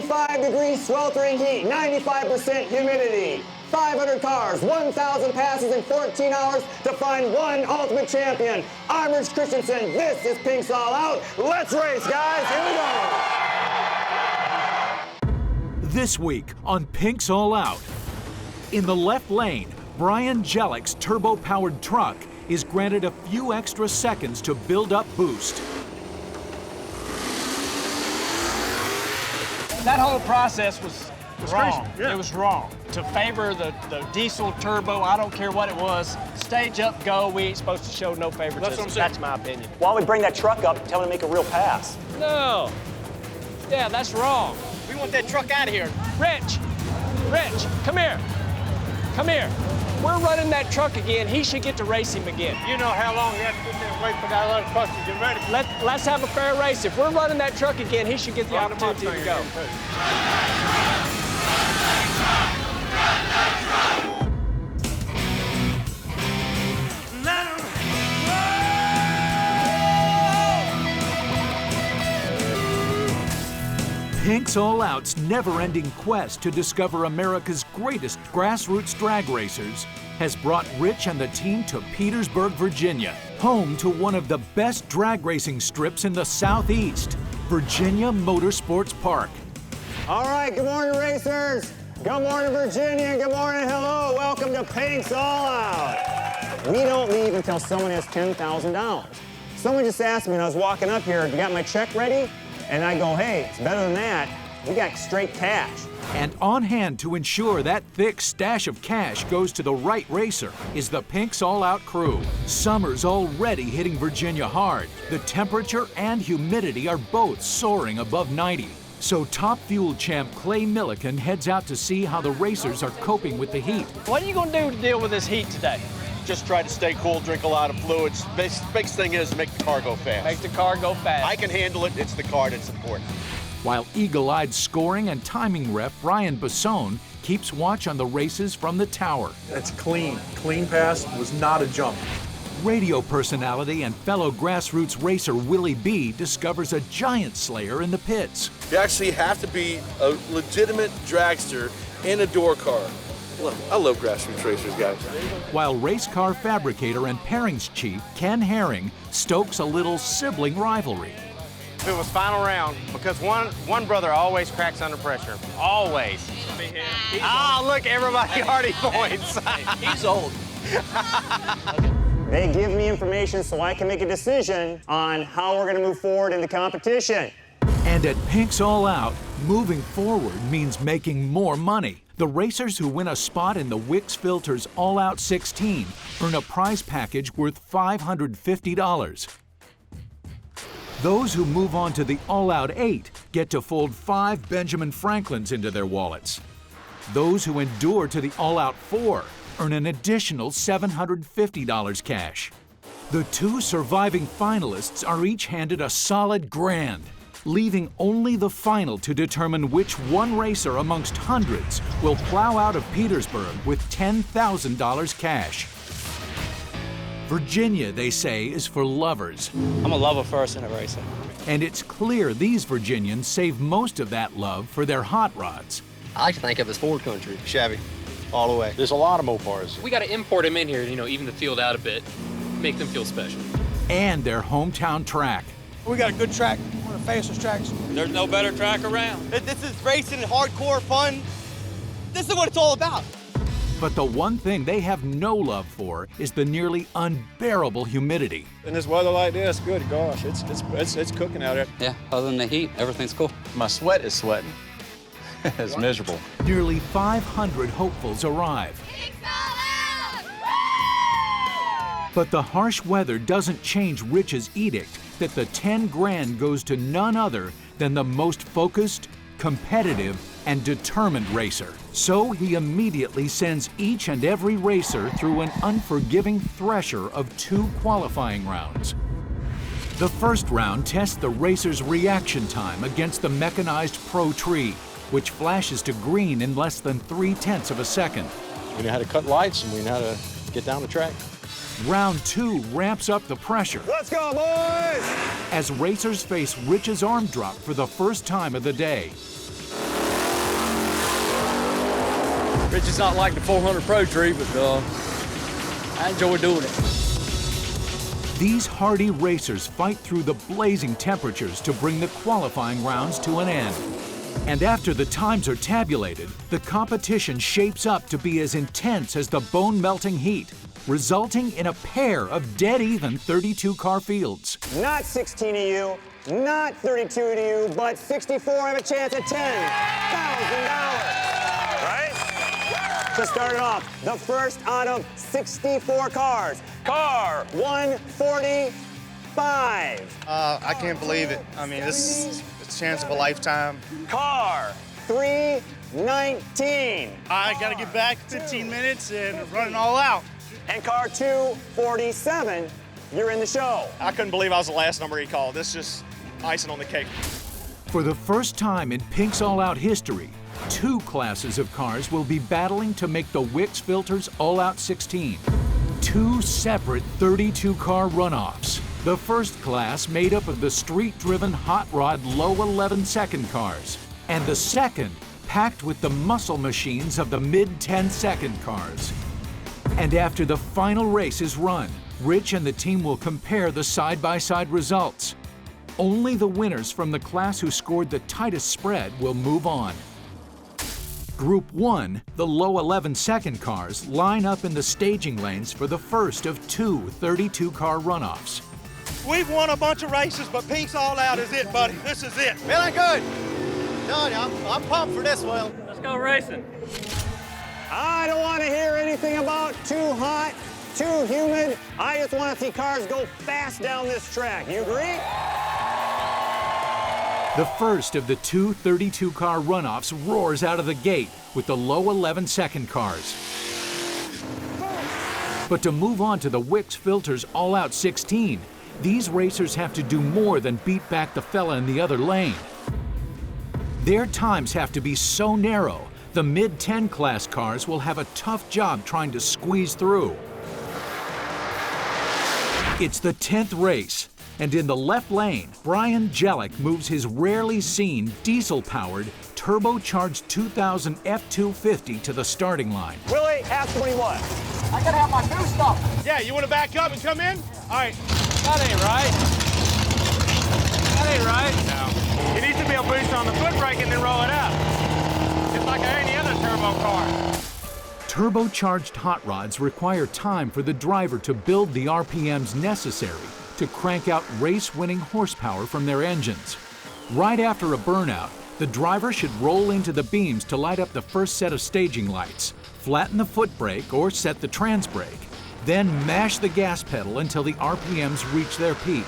85-degree sweltering heat, 95% humidity. 500 cars, 1,000 passes in 14 hours to find one ultimate champion. I'm Rich Christensen. This is Pink's All Out. Let's race, guys. Here we go. This week on Pink's All Out. In the left lane, Brian Jellick's turbo-powered truck is granted a few extra seconds to build up boost. That whole process was wrong. Yeah. It was wrong. To favor the diesel turbo, I don't care what it was, stage up, go, we ain't supposed to show no favoritism. That's what I'm saying. That's my opinion. Why don't we bring that truck up and tell him to make a real pass? No. Yeah, that's wrong. We want that truck out of here. Rich, come here. Come here. We're running that truck again. He should get to race him again. You know how long you have to sit there and wait for that other truck to get ready? Let's have a fair race. If we're running that truck again, he should get the opportunity to go. Pink's All Out's never-ending quest to discover America's greatest grassroots drag racers has brought Rich and the team to Petersburg, Virginia, home to one of the best drag racing strips in the Southeast, Virginia Motorsports Park. All right, good morning, racers. Good morning, Virginia. Good morning, hello. Welcome to Pink's All Out. We don't leave until someone has $10,000. Someone just asked me when I was walking up here, you got my check ready? And I go, hey, it's better than that. We got straight cash. And on hand to ensure that thick stash of cash goes to the right racer is the Pink's All Out crew. Summer's already hitting Virginia hard. The temperature and humidity are both soaring above 90. So top fuel champ Clay Milliken heads out to see how the racers are coping with the heat. What are you going to do to deal with this heat today? Just try to stay cool, drink a lot of fluids. Biggest thing is make the car go fast. Make the car go fast. I can handle it, it's the car that's important. While eagle-eyed scoring and timing rep Brian Bassone keeps watch on the races from the tower. That's clean. Clean pass was not a jump. Radio personality and fellow grassroots racer Willie B discovers a giant slayer in the pits. You actually have to be a legitimate dragster in a door car. I love grassroots racers, guys. While race car fabricator and pairings chief Ken Herring stokes a little sibling rivalry. If it was final round, because one brother always cracks under pressure. Always. Look, everybody already points. He's old. They give me information so I can make a decision on how we're going to move forward in the competition. And at Pink's All Out, moving forward means making more money. The racers who win a spot in the Wix Filters All Out 16 earn a prize package worth $550. Those who move on to the All Out 8 get to fold 5 Benjamin Franklins into their wallets. Those who endure to the All Out 4 earn an additional $750 cash. The 2 surviving finalists are each handed a solid grand, leaving only the final to determine which one racer amongst hundreds will plow out of Petersburg with $10,000 cash. Virginia, they say, is for lovers. I'm a lover first and a racer. And it's clear these Virginians save most of that love for their hot rods. I like to think of as Ford country. Chevy, all the way. There's a lot of Mopars. We got to import them in here, even the field out a bit, make them feel special. And their hometown track. We got a good track, one of the fastest tracks. There's no better track around. This is racing, hardcore fun. This is what it's all about. But the one thing they have no love for is the nearly unbearable humidity. In this weather like this, good gosh, it's cooking out there. Yeah, other than the heat, everything's cool. My sweat is sweating. It's miserable. Nearly 500 hopefuls arrive. But the harsh weather doesn't change Rich's edict that the 10 grand goes to none other than the most focused, competitive, and determined racer. So he immediately sends each and every racer through an unforgiving thresher of 2 qualifying rounds. The first round tests the racer's reaction time against the mechanized Pro Tree, which flashes to green in less than 0.3 of a second. We know how to cut lights and we know how to get down the track. Round 2 ramps up the pressure. Let's go, boys! As racers face Rich's arm drop for the first time of the day. Rich is not like the 400 Pro tree, but I enjoy doing it. These hardy racers fight through the blazing temperatures to bring the qualifying rounds to an end. And after the times are tabulated, the competition shapes up to be as intense as the bone-melting heat, resulting in a pair of dead-even 32-car fields. Not 16 of you, not 32 of you, but 64 have a chance at $10,000, right? To start it off, the first out of 64 cars, car 145. I can't believe it. I mean, this is a chance of a lifetime. Car 319. I got to get back 15 minutes and run it all out. And car 247, you're in the show. I couldn't believe I was the last number he called. This is just icing on the cake. For the first time in Pink's All Out history, 2 classes of cars will be battling to make the Wix Filters All Out 16. 2 separate 32-car runoffs. The first class made up of the street-driven hot rod low 11-second cars, and the second packed with the muscle machines of the mid-10-second cars. And after the final race is run, Rich and the team will compare the side-by-side results. Only the winners from the class who scored the tightest spread will move on. Group 1, the low 11-second cars, line up in the staging lanes for the first of 2 32-car runoffs. We've won a bunch of races, but Pink's All Out is it, buddy. This is it. Feeling good. Telling you, I'm pumped for this one. Let's go racing. I don't want to hear anything about too hot, too humid. I just want to see cars go fast down this track. You agree? The first of the 2 32-car runoffs roars out of the gate with the low 11-second cars. But to move on to the Wix Filters All Out 16, these racers have to do more than beat back the fella in the other lane. Their times have to be so narrow, the mid-10 class cars will have a tough job trying to squeeze through. It's the 10th race, and in the left lane, Brian Jellick moves his rarely seen diesel-powered, turbocharged 2000 F250 to the starting line. Willie, ask what he wants. I gotta have my new stuff. Yeah, you want to back up and come in? All right. That ain't right. That ain't right. No. He needs to be able to boost on the foot brake and then roll it up. Just like any other turbo car. Turbocharged hot rods require time for the driver to build the RPMs necessary to crank out race-winning horsepower from their engines. Right after a burnout, the driver should roll into the beams to light up the first set of staging lights, flatten the foot brake or set the trans brake, then mash the gas pedal until the RPMs reach their peak.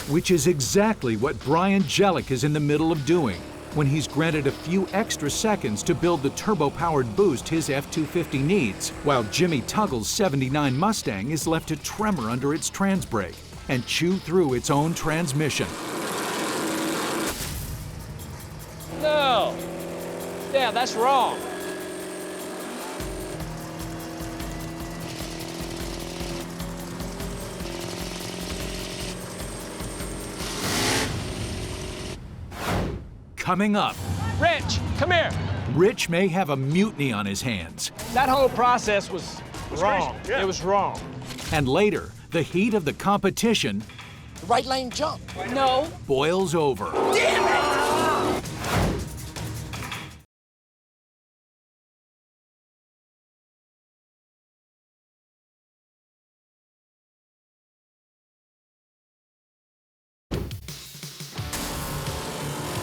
Which is exactly what Brian Jellick is in the middle of doing when he's granted a few extra seconds to build the turbo-powered boost his F250 needs, while Jimmy Tuggle's '79 Mustang is left to tremor under its trans brake and chew through its own transmission. No. Yeah, that's wrong. Coming up, Rich, come here. Rich may have a mutiny on his hands. That whole process was wrong. crazy. Yeah. It was wrong. And later, the heat of the competition The right lane jump. No. boils over.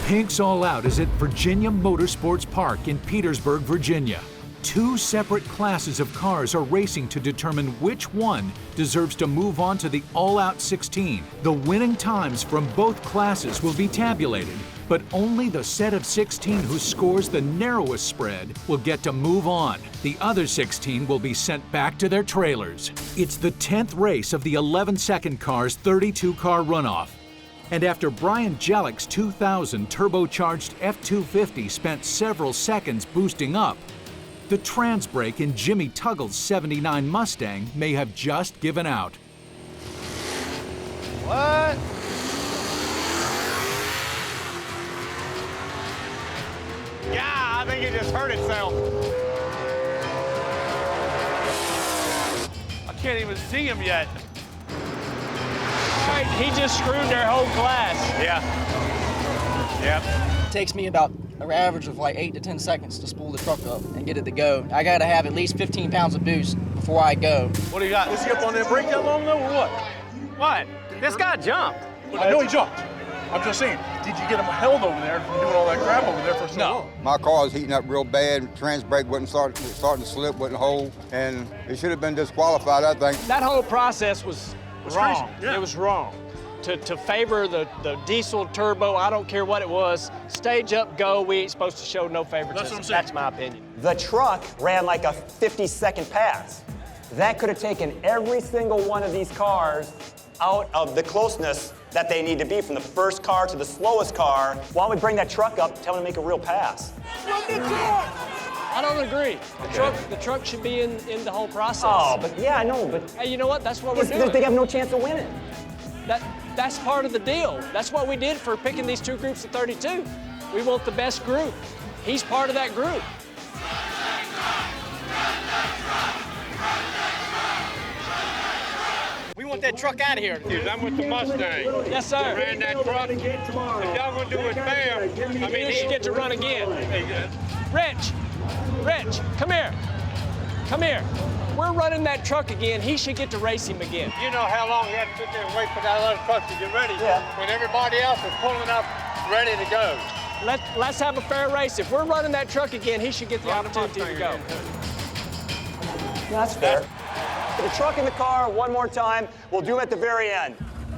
Pink's All Out is at Virginia Motorsports Park in Petersburg, Virginia. 2 separate classes of cars are racing to determine which one deserves to move on to the All Out 16. The winning times from both classes will be tabulated, but only the set of 16 who scores the narrowest spread will get to move on. The other 16 will be sent back to their trailers. It's the 10th race of the 11-second car's 32-car runoff. And after Brian Jellick's 2000 turbocharged F250 spent several seconds boosting up, the trans brake in Jimmy Tuggle's '79 Mustang may have just given out. What? Yeah, I think it just hurt itself. can't even see him yet. All right, he just screwed their whole class. Yeah. Yep. It takes me about an average of like 8 to 10 seconds to spool the truck up and get it to go. I gotta have at least 15 pounds of boost before I go. What do you got? Is he up on that brake that long though, or what? What? This guy jumped. I know he jumped. I'm just saying, did you get him held over there from doing all that crap over there for so long? My car was heating up real bad. Trans brake wasn't starting to slip, wasn't hold, and it should have been disqualified, I think. That whole process was wrong. Crazy. Yeah. It was wrong. To favor the diesel turbo, I don't care what it was, stage up, go, we ain't supposed to show no favoritism. That's what I'm saying. That's my opinion. The truck ran like a 50-second pass. That could have taken every single one of these cars out of the closeness that they need to be, from the first car to the slowest car. Why don't we bring that truck up, tell them to make a real pass? I don't agree. The truck should be in the whole process. Oh, but yeah, I know, but Hey, you know what? That's what we're doing. they have no chance of winning. That's part of the deal. That's what we did for picking these two groups of 32. We want the best group. He's part of that group. We want that truck out of here. I'm with the Mustang. Yes, sir. Ran that truck. If y'all gonna do it fair, I mean, He should get to run again. Rich, come here. Come here. We're running that truck again. He should get to race him again. You know how long you have to sit there and wait for that other truck to get ready? Yeah. When everybody else is pulling up, ready to go. Let's have a fair race. If we're running that truck again, he should get the opportunity to go. That's fair. The truck in the car one more time. We'll do it at the very end.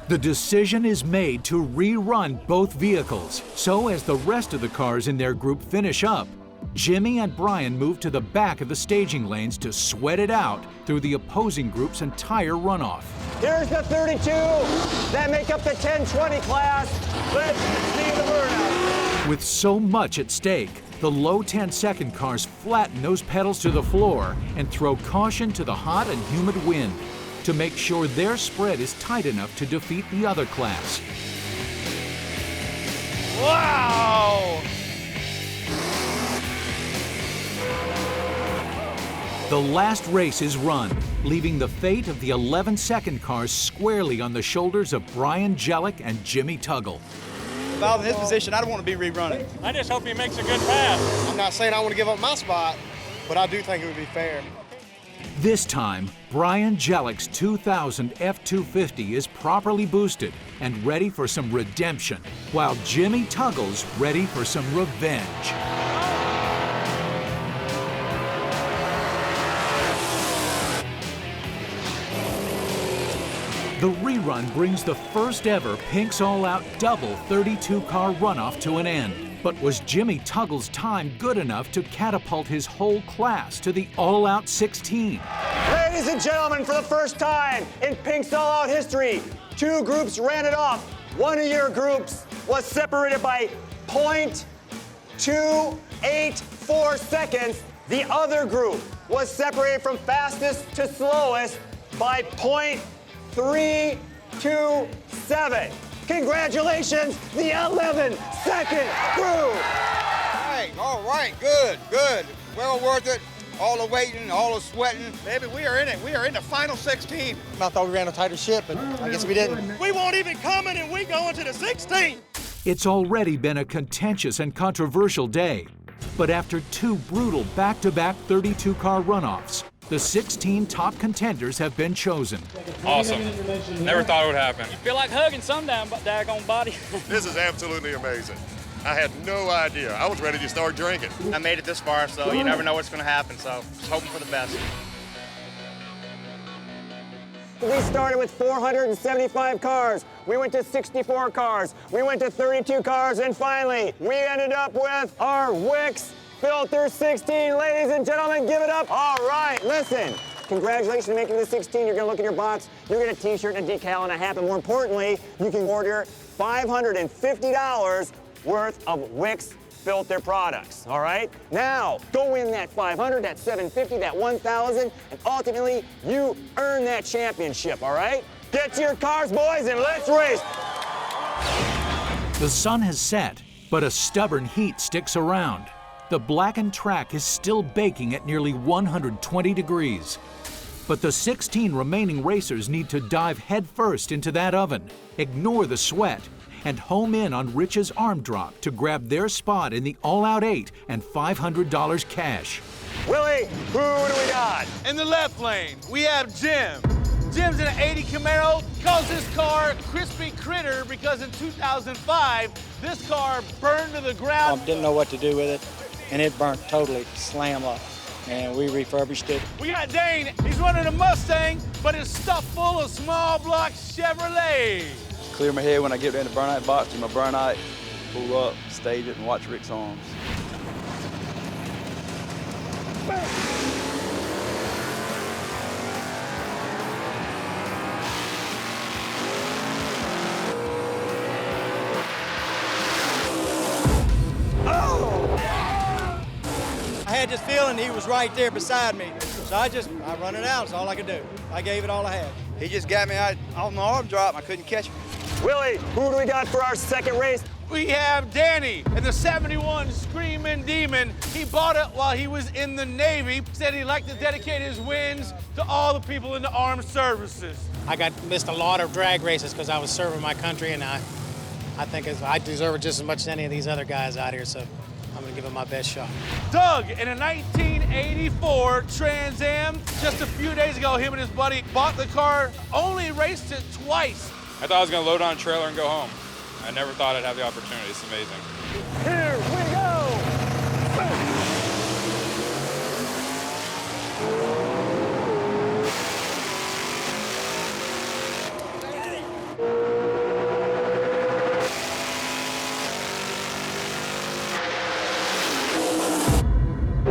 The decision is made to rerun both vehicles, so as the rest of the cars in their group finish up, Jimmy and Brian move to the back of the staging lanes to sweat it out through the opposing group's entire runoff. Here's the 32 that make up the 10-20 class. Let's see the burnout. With so much at stake, the low 10-second cars flatten those pedals to the floor and throw caution to the hot and humid wind to make sure their spread is tight enough to defeat the other class. Wow! The last race is run, leaving the fate of the 11-second cars squarely on the shoulders of Brian Jellick and Jimmy Tuggle. If I was in his position, I don't want to be rerunning. I just hope he makes a good pass. I'm not saying I want to give up my spot, but I do think it would be fair. This time, Brian Jellick's 2000 F250 is properly boosted and ready for some redemption, while Jimmy Tuggle's ready for some revenge. The rerun brings the first ever Pink's All Out double 32-car runoff to an end. But was Jimmy Tuggle's time good enough to catapult his whole class to the All Out 16? Ladies and gentlemen, for the first time in Pink's All Out history, two groups ran it off. One of your groups was separated by 0.284 seconds. The other group was separated from fastest to slowest by 0.327. Congratulations, the 11-second group. All right, good. Well worth it. All the waiting, all the sweating. Baby, we are in it. We are in the final 16. I thought we ran a tighter ship, but I guess we didn't. We won't even coming, and we going to the 16. It's already been a contentious and controversial day. But after two brutal back-to-back 32-car runoffs, the 16 top contenders have been chosen. Awesome. Never thought it would happen. You feel like hugging some daggone body. This is absolutely amazing. I had no idea. I was ready to start drinking. I made it this far, so you never know what's going to happen, so just hoping for the best. We started with 475 cars. We went to 64 cars. We went to 32 cars, and finally, we ended up with our Wix Filter 16. Ladies and gentlemen, give it up. All right, listen. Congratulations on making the 16. You're gonna look in your box. You're gonna get a t-shirt and a decal and a hat, but more importantly, you can order $550 worth of Wix Filter products, all right? Now, go win that 500, that 750, that 1,000, and ultimately, you earn that championship, all right? Get to your cars, boys, and let's race. The sun has set, but a stubborn heat sticks around. The blackened track is still baking at nearly 120 degrees. But the 16 remaining racers need to dive headfirst into that oven, ignore the sweat, and home in on Rich's arm drop to grab their spot in the All-Out 8 and $500 cash. Willie, who do we got? In the left lane, we have Jim. Jim's in an 80 Camaro, calls his car Crispy Critter because in 2005, this car burned to the ground. Didn't know what to do with it, and it burnt totally, slam up, and we refurbished it. We got Dane, he's running a Mustang, but it's stuffed full of small block Chevrolet. Clear my head when I get in the burnout box to my burnout, pull up, stage it, and watch Rick's arms. I had this feeling he was right there beside me, so I run it out. That's all I could do. I gave it all I had. He just got me out on the arm drop. I couldn't catch him. Willie, who do we got for our second race? We have Danny in the 71 Screaming Demon. He bought it while he was in the Navy. Said he'd like to dedicate his wins to all the people in the armed services. I missed a lot of drag races because I was serving my country, and I think I deserve it just as much as any of these other guys out here, so I'm gonna give it my best shot. Doug in a 1984 Trans Am. Just a few days ago, him and his buddy bought the car, only raced it twice. I thought I was going to load on a trailer and go home. I never thought I'd have the opportunity. It's amazing. Here we go!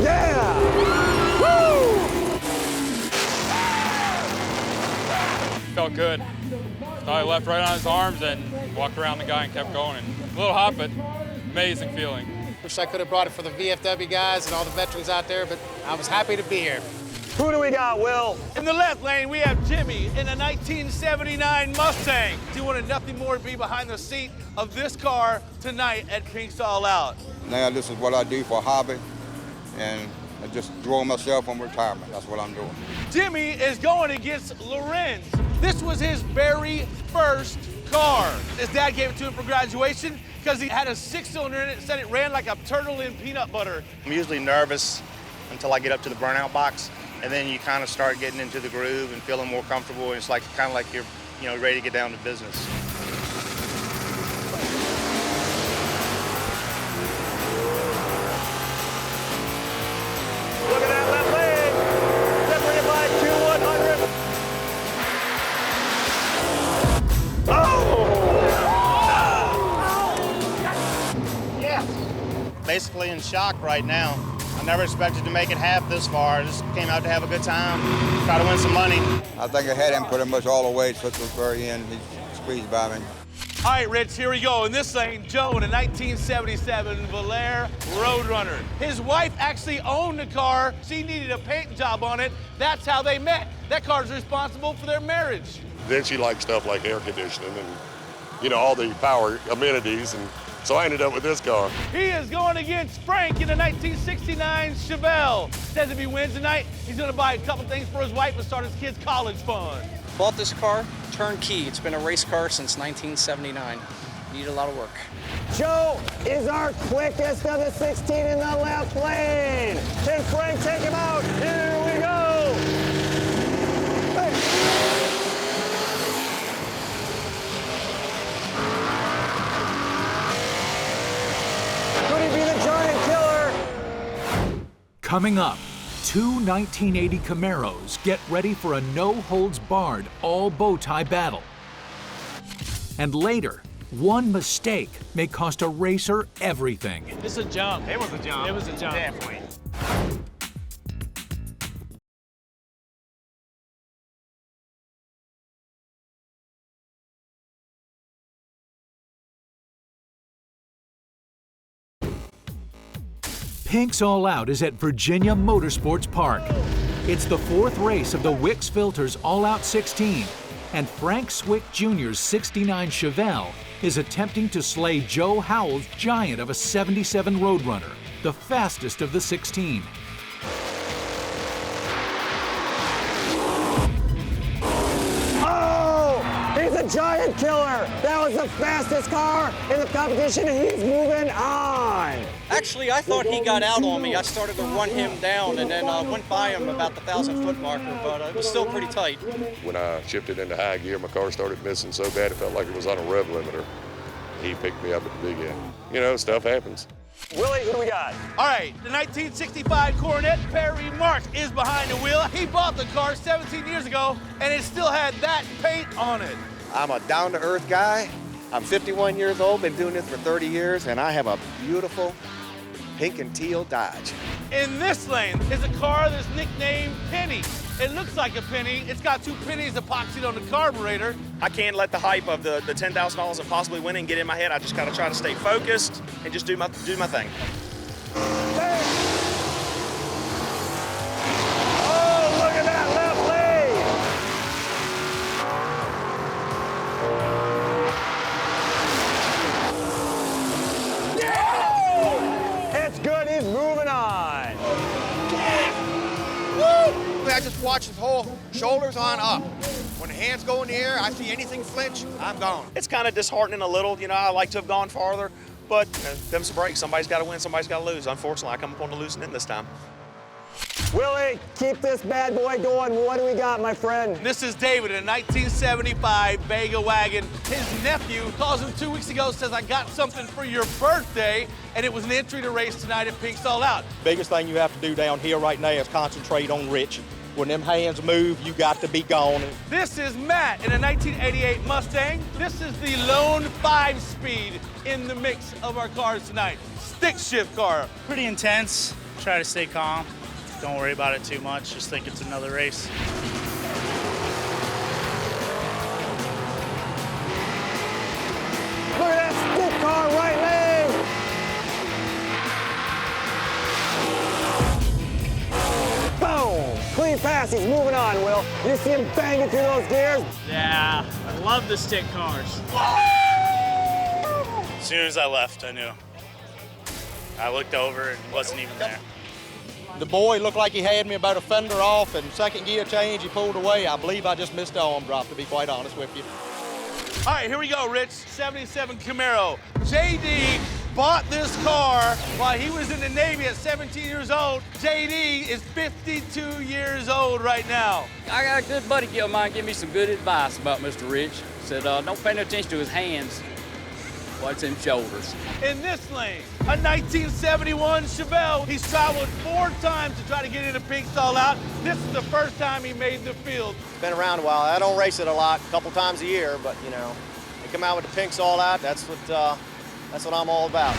Yeah! Woo! Felt good. Thought I left right on his arms and walked around the guy and kept going. And a little hot, but amazing feeling. Wish I could have brought it for the VFW guys and all the veterans out there, but I was happy to be here. Who do we got, Will? In the left lane, we have Jimmy in a 1979 Mustang. He wanted nothing more to be behind the seat of this car tonight at Pink's All Out. Now this is what I do for a hobby, and I just enjoy myself on retirement. That's what I'm doing. Jimmy is going against Lorenz. This was his very first car. His dad gave it to him for graduation because he had a 6-cylinder in it and said it ran like a turtle in peanut butter. I'm usually nervous until I get up to the burnout box, and then you kind of start getting into the groove and feeling more comfortable, and it's like kind of like you're ready to get down to business. Look at that left leg, separated by 2 100. Oh! Yeah. Basically in shock right now. I never expected to make it half this far. I just came out to have a good time, try to win some money. I think I had him pretty much all the way to the very end. He squeezed by me. All right, Rich, here we go. In this lane, Joe in a 1977 Valère Roadrunner. His wife actually owned the car. She needed a paint job on it. That's how they met. That car's responsible for their marriage. Then she liked stuff like air conditioning and, all the power amenities, and so I ended up with this car. He is going against Frank in a 1969 Chevelle. Says if he wins tonight, he's going to buy a couple things for his wife and start his kids' college fund. Bought this car, turnkey. It's been a race car since 1979. Need a lot of work. Joe is our quickest of the 16 in the left lane. Can Frank take him out? Here we go. Hey. Could he be the giant killer? Coming up, 2 1980 Camaros get ready for a no-holds-barred, all-bow-tie battle. And later, one mistake may cost a racer everything. This is a jump. It was a jump. It was a jump. Definitely. Pink's All Out is at Virginia Motorsports Park. It's the 4th race of the Wix Filters All Out 16, and Frank Swick Jr.'s 69 Chevelle is attempting to slay Joe Howell's giant of a 77 Roadrunner, the fastest of the 16. the giant killer. That was the fastest car in the competition, and he's moving on. Actually, I thought he got out on me. I started to run him down and then went by him about the 1,000-foot marker, but it was still pretty tight. When I shifted into high gear, my car started missing so bad it felt like it was on a rev limiter. He picked me up at the big end. You know, stuff happens. Willie, who do we got? All right, the 1965 Coronet, Perry Marks, is behind the wheel. He bought the car 17 years ago, and it still had that paint on it. I'm a down-to-earth guy. I'm 51 years old, been doing this for 30 years, and I have a beautiful pink and teal Dodge. In this lane is a car that's nicknamed Penny. It looks like a penny. It's got 2 pennies epoxied on the carburetor. I can't let the hype of the $10,000 and possibly winning get in my head. I just got to try to stay focused and just do my thing. Oh, look at that left lane. Yeah! It's good, he's moving on. Woo! I just watch his whole shoulders on up. When the hands go in the air, I see anything flinch, I'm gone. It's kind of disheartening a little. You know, I like to have gone farther, but them's the breaks. Somebody's got to win, somebody's got to lose. Unfortunately, I come up on the losing end this time. Willie, keep this bad boy going. What do we got, my friend? This is David in a 1975 Vega wagon. His nephew calls him 2 weeks ago, says, I got something for your birthday, and it was an entry to race tonight at Pink's All Out. Biggest thing you have to do down here right now is concentrate on Rich. When them hands move, you got to be gone. This is Matt in a 1988 Mustang. This is the lone 5-speed in the mix of our cars tonight. Stick shift car. Pretty intense. Try to stay calm. Don't worry about it too much. Just think it's another race. Look at that stick car, right lane. Boom! Clean pass, he's moving on, Will. You see him banging through those gears? Yeah, I love the stick cars. As soon as I left, I knew. I looked over and wasn't even there. The boy looked like he had me about a fender off, and second gear change, he pulled away. I believe I just missed the arm drop, to be quite honest with you. All right, here we go, Rich. 77 Camaro. JD bought this car while he was in the Navy at 17 years old. JD is 52 years old right now. I got a good buddy of mine give me some good advice about Mr. Rich. Said, don't pay no attention to his hands. Watch them shoulders. In this lane, a 1971 Chevelle. He's traveled 4 times to try to get into Pink's All Out. This is the first time he made the field. Been around a while. I don't race it a lot, a couple times a year, but you know, they come out with the Pink's All Out. That's what I'm all about.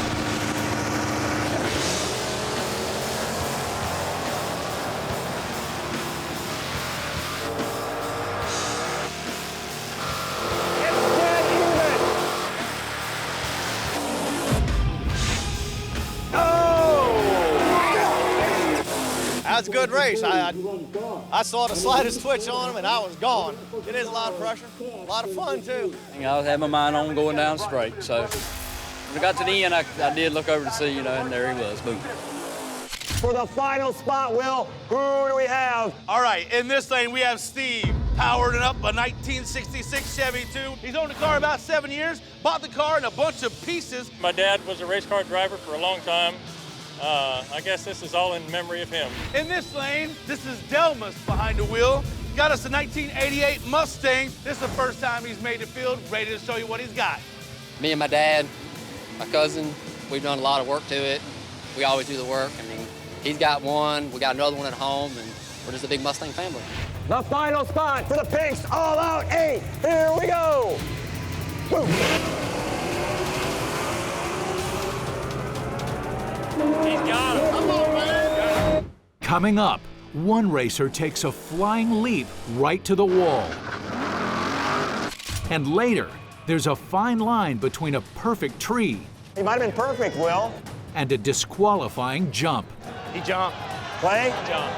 That was a good race. I saw the slightest twitch on him and I was gone. It is a lot of pressure, a lot of fun too. I was having my mind on going down straight, so when I got to the end, I did look over to see, and there he was, boom. For the final spot, Will, who do we have? All right, in this lane, we have Steve, powering up a 1966 Chevy 2. He's owned the car about 7 years, bought the car in a bunch of pieces. My dad was a race car driver for a long time. I guess this is all in memory of him. In this lane, this is Delmas behind the wheel. Got us a 1988 Mustang. This is the first time he's made the field, ready to show you what he's got. Me and my dad, my cousin, we've done a lot of work to it. We always do the work. I mean, he's got one, we got another one at home, and we're just a big Mustang family. The final spot for the Pink's All Out 8. Here we go. Boom. He's got him. Come on, man. Coming up, one racer takes a flying leap right to the wall. And later, there's a fine line between a perfect tree. He might have been perfect, Will. And a disqualifying jump. He jumped. Play? Jump.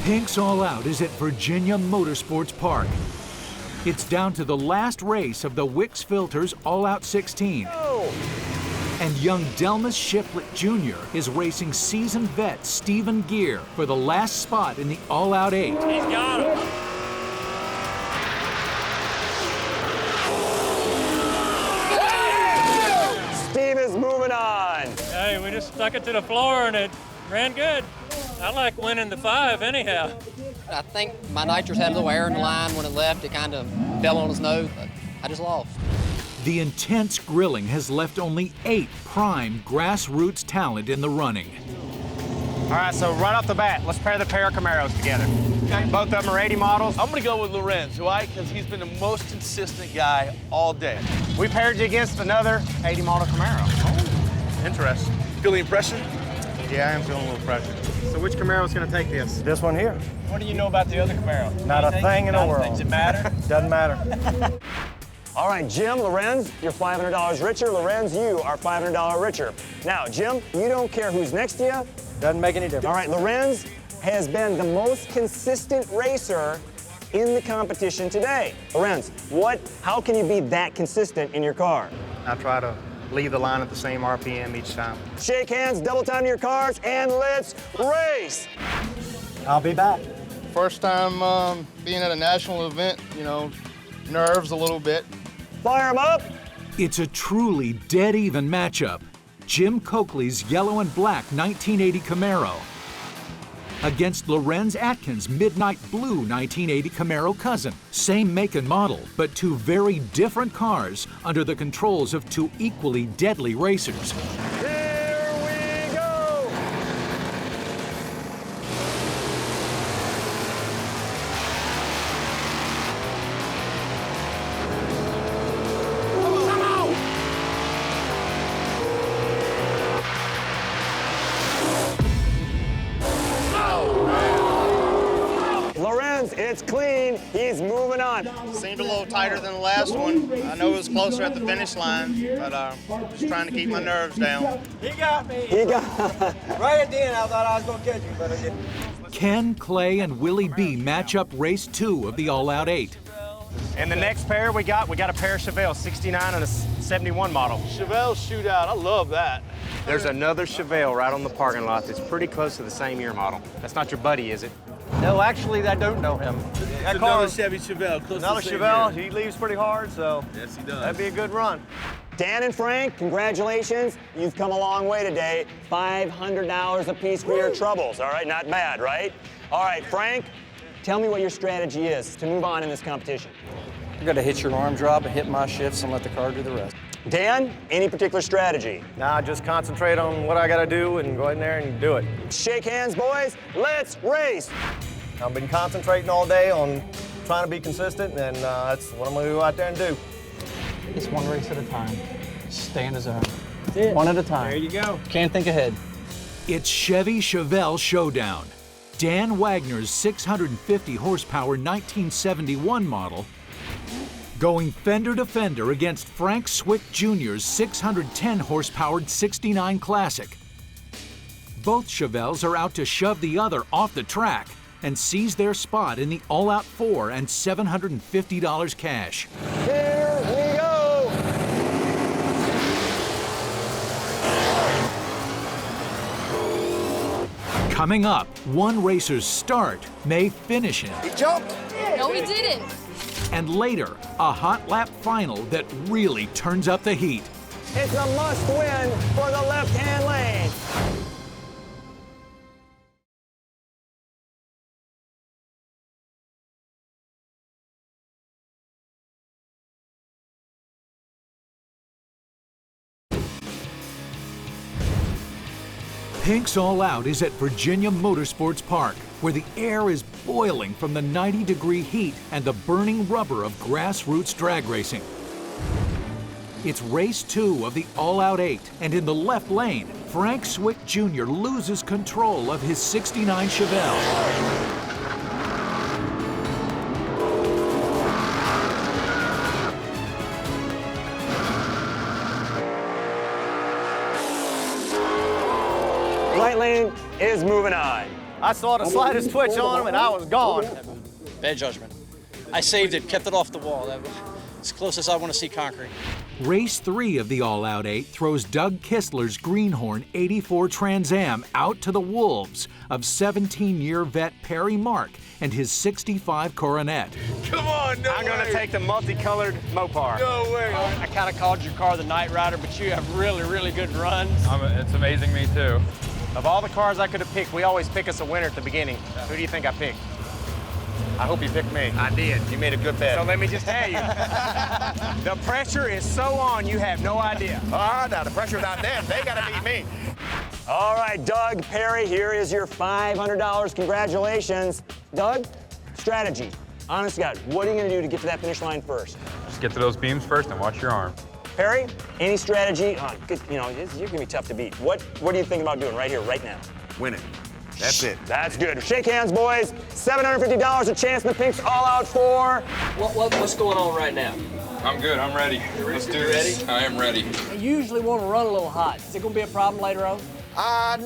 Pink's All Out is at Virginia Motorsports Park. It's down to the last race of the Wicks Filters All-Out 16. And young Delmas Shiplett Jr. is racing seasoned vet Stephen Gear for the last spot in the All-Out 8. He's got him. Steve is moving on. Hey, we just stuck it to the floor and it ran good. I like winning the 5 anyhow. I think my nitrous had a little air in the line. When it left, it kind of fell on his nose, but I just lost. The intense grilling has left only 8 prime grassroots talent in the running. All right, so right off the bat, let's pair the pair of Camaros together. Okay. Both of them are 80 models. I'm gonna go with Lorenz. Why? Because he's been the most consistent guy all day. We paired you against another 80 model Camaro. Oh, interesting. Feeling pressure? Yeah, I am feeling a little pressure. So which Camaro is gonna take this? This one here. What do you know about the other Camaro? Not a thing in the world. Does it matter? Doesn't matter. All right, Jim, Lorenz, you're $500 richer. Lorenz, you are $500 richer. Now, Jim, you don't care who's next to you. Doesn't make any difference. All right, Lorenz has been the most consistent racer in the competition today. Lorenz, how can you be that consistent in your car? I try to leave the line at the same RPM each time. Shake hands, double time your cars, and let's race. I'll be back. First time being at a national event, you know, nerves a little bit. Fire them up. It's a truly dead-even matchup. Jim Coakley's yellow and black 1980 Camaro against Lorenz Atkins' midnight blue 1980 Camaro cousin. Same make and model, but 2 very different cars under the controls of 2 equally deadly racers. Here we go. Lorenz, it's clean. He's moving on. Seemed a little tighter than the last one. I know it was closer at the finish line, but just trying to keep my nerves down. He got me. He got Right at the end, I thought I was going to catch him, but I didn't. Ken, Clay, and Willie B match up race 2 of the All-Out 8. And the next pair we got a pair of Chevelle, 69 and a 71 model. Chevelle shootout, I love that. There's another Chevelle right on the parking lot that's pretty close to the same year model. That's not your buddy, is it? No, actually, I don't know him. That car is Chevy Chevelle. Another Chevelle, he leaves pretty hard, so yes, he does. That'd be a good run. Dan and Frank, congratulations. You've come a long way today. $500 apiece for your troubles, all right? Not bad, right? All right, Frank, tell me what your strategy is to move on in this competition. I'm going to hit your arm drop and hit my shifts and let the car do the rest. Dan, any particular strategy? Nah, just concentrate on what I got to do and go in there and do it. Shake hands, boys. Let's race. I've been concentrating all day on trying to be consistent, and that's what I'm going to go out there and do. It's one race at a time. Stay in the zone. One at a time. There you go. Can't think ahead. It's Chevy Chevelle Showdown. Dan Wagner's 650 horsepower 1971 model going fender to fender against Frank Swick Jr.'s 610 horsepower 69 Classic. Both Chevelles are out to shove the other off the track and seize their spot in the All-Out 4 and $750 cash. Here we go. Coming up, one racer's start may finish him. He jumped. No, he didn't. And later, a hot lap final that really turns up the heat. It's a must win for the left-hand lane. Pink's All Out is at Virginia Motorsports Park, where the air is boiling from the 90-degree heat and the burning rubber of grassroots drag racing. It's race 2 of the All-Out 8, and in the left lane, Frank Swick Jr. loses control of his 69 Chevelle. Right lane is moving on. I saw the slightest twitch on him, and I was gone. Bad judgment. I saved it, kept it off the wall. That was as close as I want to see concrete. Race 3 of the All-Out 8 throws Doug Kistler's Greenhorn 84 Trans Am out to the wolves of 17-year vet Perry Mark and his 65 Coronet. Come on, no I'm going to take the multicolored Mopar. No way. I kind of called your car the Night Rider, but you have really, really good runs. It's amazing me too. Of all the cars I could have picked, we always pick us a winner at the beginning. Who do you think I picked? I hope you picked me. I did. You made a good bet. So let me just tell you, the pressure is so on, you have no idea. Now the pressure's on them. They got to beat me. All right, Doug, Perry, here is your $500. Congratulations. Doug, strategy. Honest to God, what are you going to do to get to that finish line first? Just get to those beams first and watch your arm. Perry, any strategy? You know, you're going to be tough to beat. What are you thinking about doing right here, right now? Win it. That's it. That's good. Shake hands, boys. $750, a chance in the Pink's All-Out 4. What's going on right now? I'm good. I'm ready. Let's do this. I am ready. I usually want to run a little hot. Is it going to be a problem later on?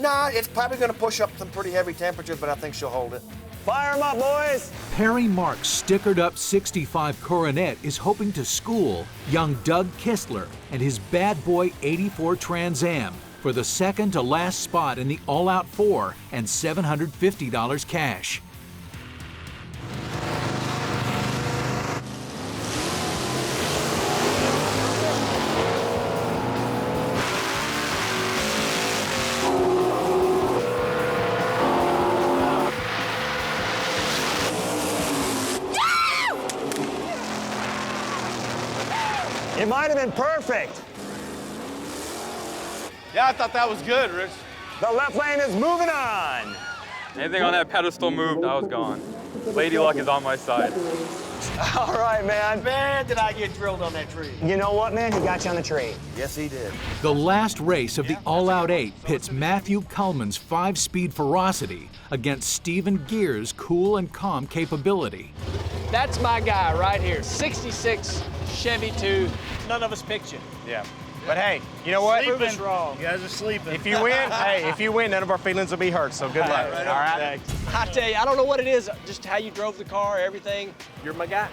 Nah, it's probably going to push up some pretty heavy temperatures, but I think she'll hold it. Fire them up, boys. Perry Mark's stickered up 65 Coronet is hoping to school young Doug Kistler and his bad boy 84 Trans Am for the second to last spot in the All-Out 4 and $750 cash. It might have been perfect. Yeah, I thought that was good, Rich. The left lane is moving on. Anything on that pedestal moved, I was gone. Lady Luck is on my side. All right, man. Man, did I get drilled on that tree. You know what, man? He got you on the tree. Yes, he did. The last race of the All-Out 8 pits Matthew Kuhlman's 5-speed ferocity against Stephen Gear's cool and calm capability. That's my guy right here. 66 Chevy 2. None of us picked you. Yeah. But hey, you know what? Sleeping's wrong. You guys are sleeping. If you win, hey, if you win, none of our feelings will be hurt, so good luck. All right? I tell you, I don't know what it is, just how you drove the car, everything. You're my guy.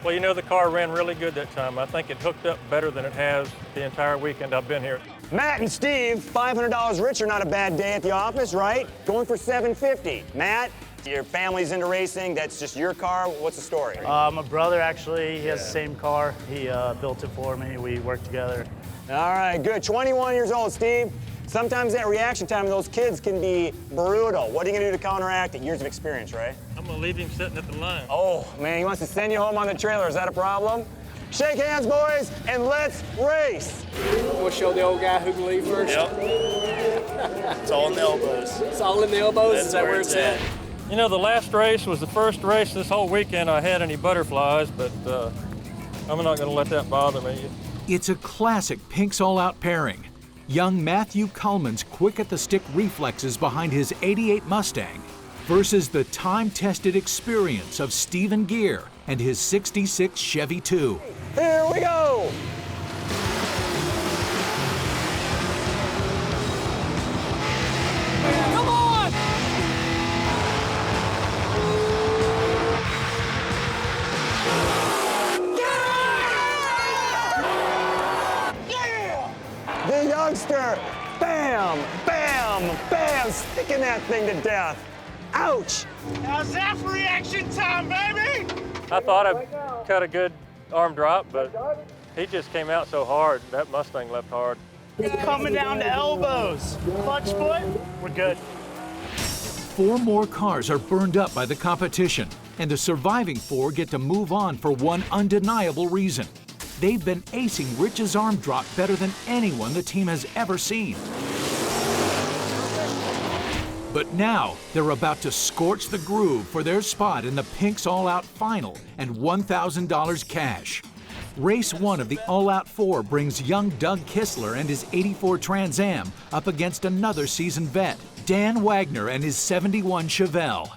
Well, you know, the car ran really good that time. I think it hooked up better than it has the entire weekend I've been here. Matt and Steve, $500 richer, not a bad day at the office, right? Going for $750. Matt, your family's into racing. That's just your car. What's the story? My brother, actually, he has the same car. He built it for me. We worked together. All right, good. 21 years old, Steve. Sometimes that reaction time of those kids can be brutal. What are you going to do to counteract it? Years of experience, right? I'm going to leave him sitting at the line. Oh, man, he wants to send you home on the trailer. Is that a problem? Shake hands, boys, and let's race. We'll show the old guy who can leave first. Yep. It's all in the elbows. It's all in the elbows? That's Is that where it's at? You know, the last race was the first race this whole weekend I had any butterflies, but I'm not going to let that bother me. It's a classic Pink's All-Out pairing. Young Matthew Kuhlman's quick-at-the-stick reflexes behind his '88 Mustang versus the time-tested experience of Stephen Gear and his '66 Chevy 2. Here we go. Come on! The youngster, bam, bam, bam, sticking that thing to death. Ouch. How's that for reaction time, baby? I thought I cut a good arm drop, but he just came out so hard. That Mustang left hard. It's coming down to elbows. Clutch foot, we're good. 4 more cars are burned up by the competition, and the surviving 4 get to move on for one undeniable reason. They've been acing Rich's arm drop better than anyone the team has ever seen. But now, they're about to scorch the groove for their spot in the Pink's All-Out Final and $1,000 cash. Race 1 of the All-Out 4 brings young Doug Kistler and his '84 Trans Am up against another seasoned vet, Dan Wagner and his '71 Chevelle.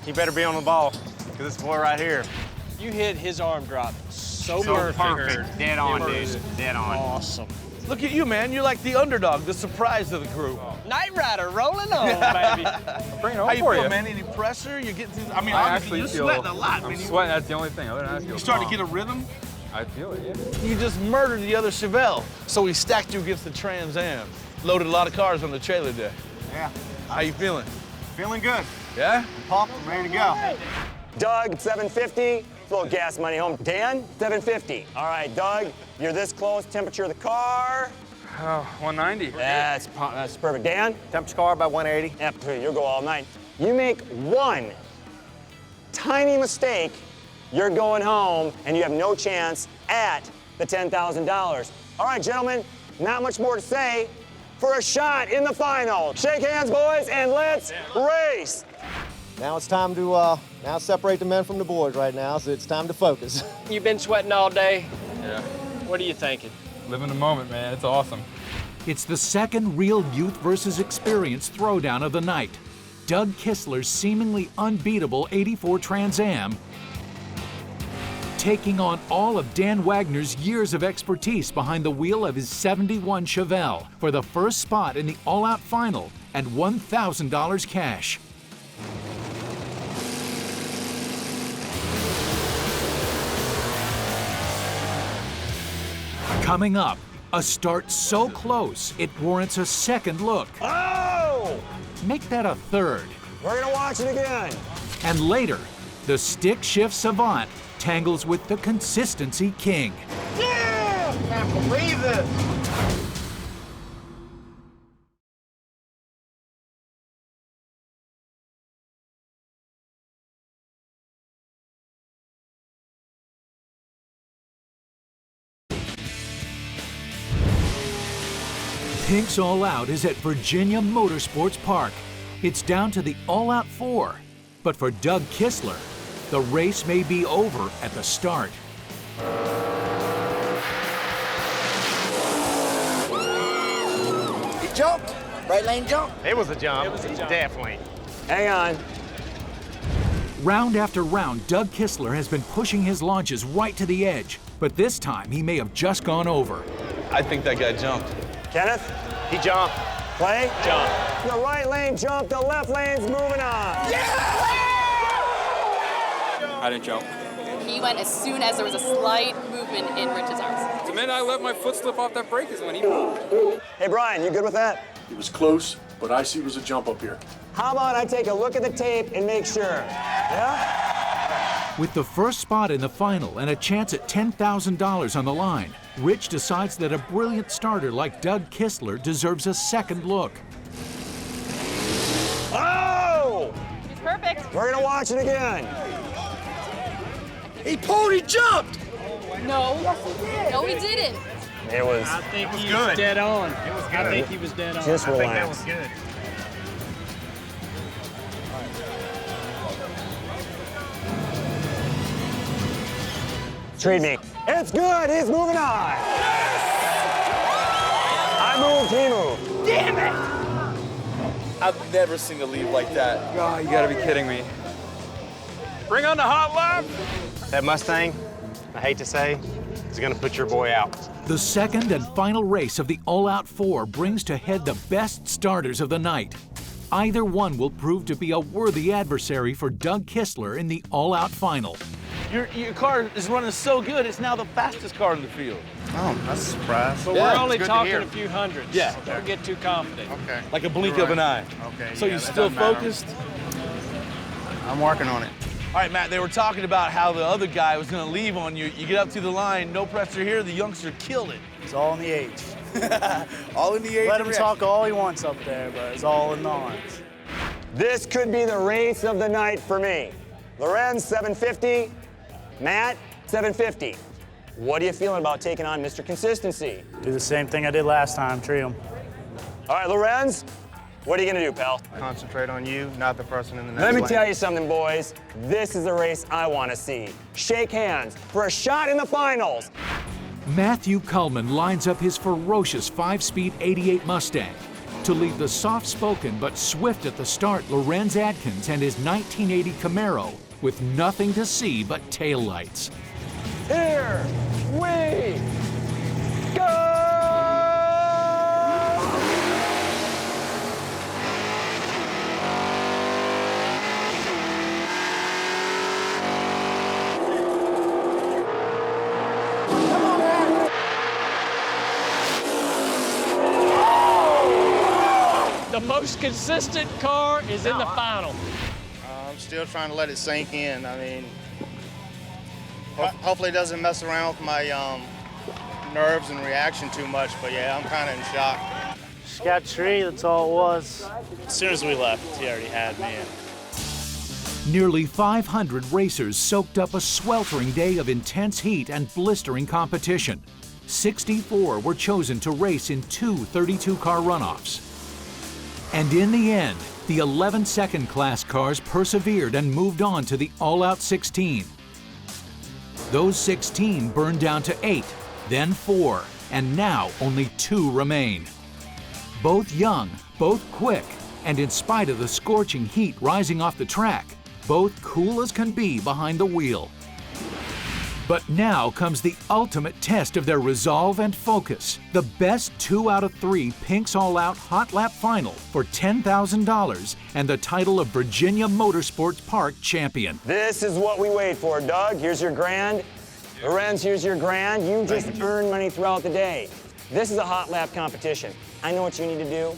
He better be on the ball, because this boy right here. You hit his arm drop so perfect. Dead on, dude. Dead on. Awesome. Look at you, man. You're like the underdog, the surprise of the group. Night Rider rolling on, baby. Bring it How on you for feel, you. man? Any pressure? You're getting through, I mean, I obviously actually you're feel, sweating a lot. I'm man. sweating, that's the only thing. Other than that, I feel You starting to calm. get a rhythm? I feel it, yeah. You just murdered the other Chevelle. So we stacked you against the Trans Am. Loaded a lot of cars on the trailer day. Yeah. How you feeling? Feeling good. Yeah? Pumped, I'm ready to go. Doug, 750. Throw gas money home. Dan, 750. All right, Doug, you're this close. Temperature of the car? 190. That's perfect. Dan? Temperature car about 180. Yep, you'll go all night. You make one tiny mistake, you're going home, and you have no chance at the $10,000. All right, gentlemen, not much more to say. For a shot in the final. Shake hands, boys, and let's race. Now it's time to now separate the men from the boys right now, so it's time to focus. You've been sweating all day. Yeah. What are you thinking? Living the moment, man. It's awesome. It's the second real youth versus experience throwdown of the night. Doug Kistler's seemingly unbeatable 84 Trans Am taking on all of Dan Wagner's years of expertise behind the wheel of his 71 Chevelle for the first spot in the all-out final and $1,000 cash. Coming up, a start so close it warrants a second look. Oh! Make that a third. We're gonna watch it again. And later, the stick shift savant tangles with the consistency king. Yeah! Can't believe it. Pink's All Out is at Virginia Motorsports Park. It's down to the All-Out 4. But for Doug Kistler, the race may be over at the start. He jumped. Right lane jump. It was a jump. It was a jump. Definitely. Hang on. Round after round, Doug Kistler has been pushing his launches right to the edge. But this time, he may have just gone over. I think that guy jumped. Kenneth? He jumped. Clay? Jump. The right lane jumped, the left lane's moving on. I didn't jump. He went as soon as there was a slight movement in Rich's arms. The minute I let my foot slip off that brake is when he moved. Hey, Brian, you good with that? It was close, but I see it was a jump up here. How about I take a look at the tape and make sure? Yeah? With the first spot in the final and a chance at $10,000 on the line, Rich decides that a brilliant starter like Doug Kistler deserves a second look. Oh! He's perfect. We're gonna watch it again. He pulled, he jumped. No. No, he didn't. It was. I think he good. was dead on. It was I good. think he was dead on. Just I think that relax. was good. Treat me. It's good. He's moving on. I moved. He moved. Damn it! I've never seen a lead like that. Oh, you gotta be kidding me. Bring on the hot lap. That Mustang, I hate to say, is gonna put your boy out. The second and final race of the All-Out 4 brings to head the best starters of the night. Either one will prove to be a worthy adversary for Doug Kistler in the All-Out final. Your car is running so good, it's now the fastest car in the field. Oh, that's a surprise. But Yeah, we're only it's good to talking hear. a few hundreds. Yeah. Don't get too confident. Okay. Like a blink You're of an eye. right. Okay. So yeah, you that still doesn't matter. focused? I'm working on it. All right, Matt, they were talking about how the other guy was gonna leave on you. You get up to the line, no pressure here, the youngster killed it. It's all in the age. All in the age. Let him talk all he wants up there, but it's all in the arms. This could be the race of the night for me. Lorenz, 750. Matt, 750. What are you feeling about taking on Mr. Consistency? Do the same thing I did last time, tree him. All right, Lorenz, what are you gonna do, pal? Concentrate on you, not the person in the next Let me lane. tell you something, boys. This is the race I want to see. Shake hands for a shot in the finals. Matthew Kuhlman lines up his ferocious 5-speed 88 Mustang to lead the soft-spoken but swift at the start Lorenz Adkins and his 1980 Camaro with nothing to see but taillights. Here we go! most consistent car is in the final. I'm still trying to let it sink in. I mean, hopefully it doesn't mess around with my nerves and reaction too much, but yeah, I'm kind of in shock. Just got tree, that's all it was. As soon as we left, he already had me. Nearly 500 racers soaked up a sweltering day of intense heat and blistering competition. 64 were chosen to race in 2 32-car runoffs. And in the end, the 11 second-class cars persevered and moved on to the all-out 16. Those 16 burned down to 8, then 4, and now only 2 remain. Both young, both quick, and in spite of the scorching heat rising off the track, both cool as can be behind the wheel. But now comes the ultimate test of their resolve and focus. The best 2 out of 3 Pinks All Out Hot Lap Final for $10,000 and the title of Virginia Motorsports Park champion. This is what we wait for. Doug, here's your grand. Lorenz, here's your grand. You just earn money throughout the day. This is a hot lap competition. I know what you need to do.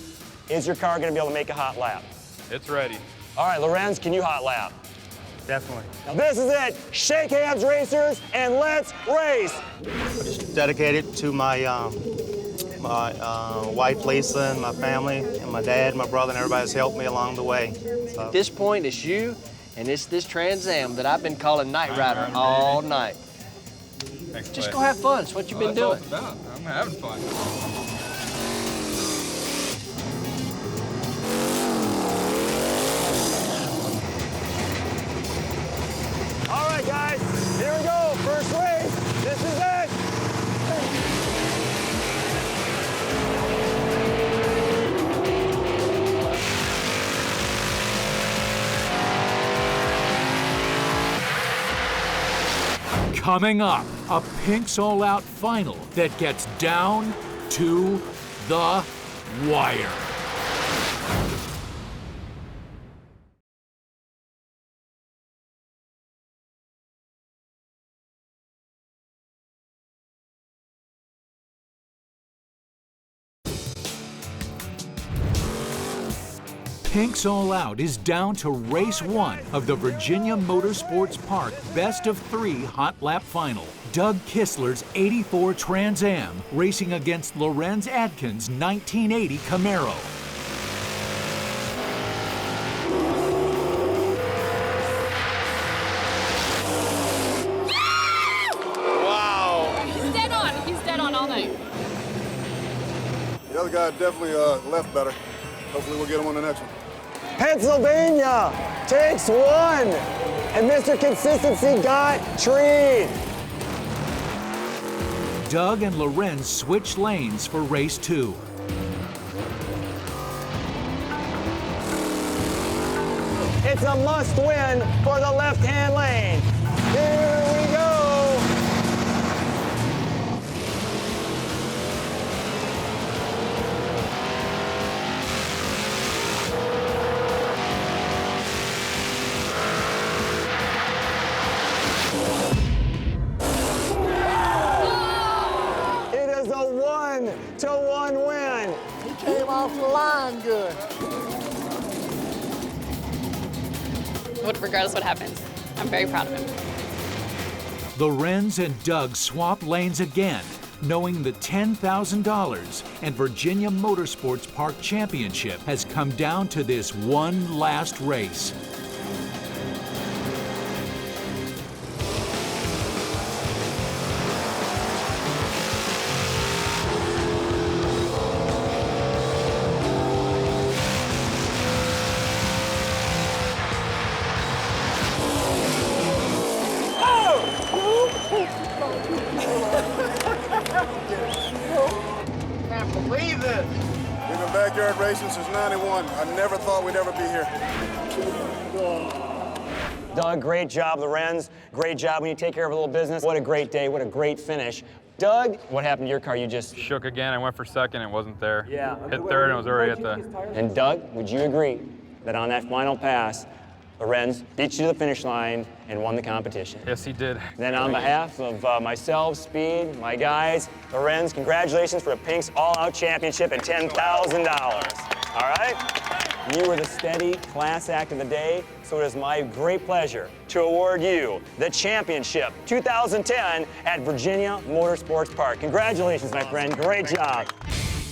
Is your car going to be able to make a hot lap? It's ready. All right, Lorenz, can you hot lap? Definitely. Now this is it. Shake hands, racers, and let's race. Just dedicated to my wife Lisa and my family and my dad, my brother, and everybody that's helped me along the way. So. At this point, it's you and it's this Trans Am that I've been calling Night Rider all night. Thanks, Just go have fun. It's what you've been doing. I'm having fun. All right, guys, here we go. First race. This is it. Coming up, a Pinks All Out final that gets down to the wire. Pinks All Out is down to race 1 of the Virginia Motorsports Park Best of 3 Hot Lap Final. Doug Kistler's '84 Trans Am racing against Lorenz Adkins' 1980 Camaro. Wow. He's dead on. He's dead on all night. The other guy definitely left better. Hopefully we'll get him on the next one. Pennsylvania takes 1. And Mr. Consistency got treed. Doug and Lorenz switch lanes for race 2. It's a must win for the left-hand lane. Here we go. It is a 1-1 win. He came off the line good. Regardless what happens, I'm very proud of him. Lorenz and Doug swap lanes again, knowing the $10,000 and Virginia Motorsports Park Championship has come down to this one last race. Can't believe this. We've been backyard racing since '91. I never thought we'd ever be here. Doug, great job. Lorenz, great job when you take care of a little business. What a great day. What a great finish. Doug, what happened to your car? You just shook again. I went for second. It wasn't there. Yeah. Hit third and it was already at the. And Doug, would you agree that on that final pass, Lorenz beat you to the finish line and won the competition? Yes, he did. Then on behalf of myself, Speed, my guys, Lorenz, congratulations for a Pinks All Out Championship and $10,000. All right? You were the steady class act of the day, so it is my great pleasure to award you the championship 2010 at Virginia Motorsports Park. Congratulations, my friend. Great job.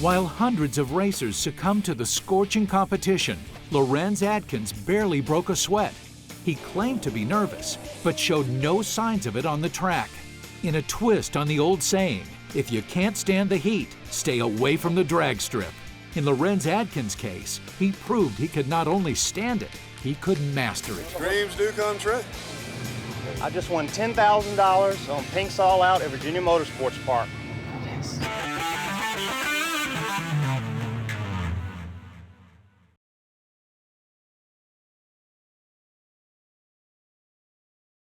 While hundreds of racers succumbed to the scorching competition, Lorenz Adkins barely broke a sweat. He claimed to be nervous, but showed no signs of it on the track. In a twist on the old saying, if you can't stand the heat, stay away from the drag strip. In Lorenz Adkins' case, he proved he could not only stand it, he could master it. Dreams do come true. I just won $10,000 on Pink's All Out at Virginia Motorsports Park.